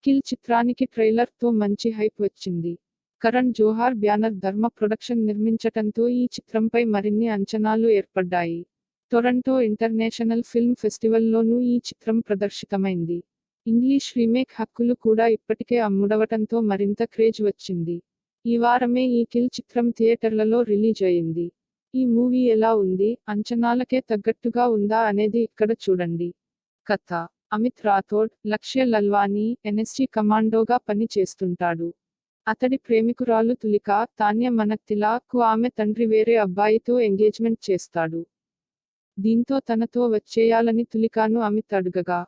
Kill చిత్రానికి trailer తో మంచి హైప్ వచ్చింది. కరణ్ జోహార్ బ్యానర్ ధర్మ ప్రొడక్షన్ నిర్మించటంతో ఈ చిత్రంపై మరిన్ని అంచనాలు ఏర్పడ్డాయి. టొరంటో ఇంటర్నేషనల్ ఫిల్మ్ ఫెస్టివల్లోనూ ఈ చిత్రం ప్రదర్శితమైంది. ఇంగ్లీష్ రీమేక్ హక్కులు కూడా ఇప్పటికే అమ్ముడవటంతో మరింత క్రేజ్ వచ్చింది. ఈ వారమే ఈ కిల్ చిత్రం థియేటర్లలో రిలీజ్ అయింది. ఈ మూవీ ఎలా ఉంది, అంచనాలకే తగ్గట్టుగా ఉందా అనేది ఇక్కడ చూడండి. కథ: అమిత్ రాథోడ్, లక్ష్య లల్వానీ, ఎన్ఎస్జీ కమాండోగా పని చేస్తుంటాడు. అతడి ప్రేమికురాలు తులిక, తాన్య మనక్తిలా కు ఆమె తండ్రి వేరే అబ్బాయితో ఎంగేజ్మెంట్ చేస్తాడు. దీంతో తనతో వచ్చేయాలని తులికాను అమిత్ అడుగగా,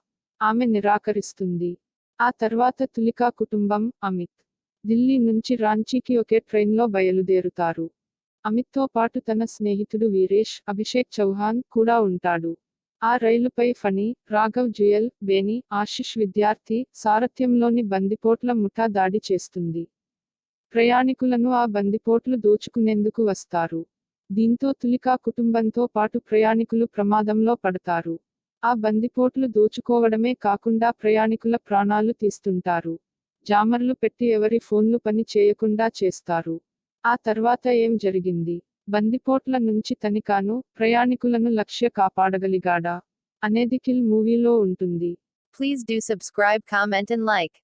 ఆమె నిరాకరిస్తుంది. ఆ తర్వాత తులిక కుటుంబం, అమిత్, ఢిల్లీ నుంచి రాంచీకి ఒకే ట్రైన్లో బయలుదేరుతారు. అమిత్తో పాటు తన స్నేహితుడు వీరేష్, అభిషేక్ చౌహాన్ కూడా ఉంటాడు. ఆ రైలుపై ఫణి, రాఘవ్ జుయల్, బేని, ఆశిష్ విద్యార్థి సారథ్యంలోని బందిపోట్ల ముఠా దాడి చేస్తుంది. ప్రయాణికులను ఆ బందిపోట్లు దోచుకునేందుకు వస్తారు. దీంతో తులిక కుటుంబంతో పాటు ప్రయాణికులు ప్రమాదంలో పడతారు. ఆ బందిపోట్లు దోచుకోవడమే కాకుండా ప్రయాణికుల ప్రాణాలు తీస్తుంటారు. జామర్లు పెట్టి ఎవరి ఫోన్లు పని చేయకుండా చేస్తారు. ఆ తర్వాత ఏం జరిగింది? బందిపోట్ల నుంచి తనిఖాను, ప్రయాణికులను లక్ష్య కాపాడగలిగాడా అనేది కిల్ మూవీలో ఉంటుంది. Please do subscribe, comment and like.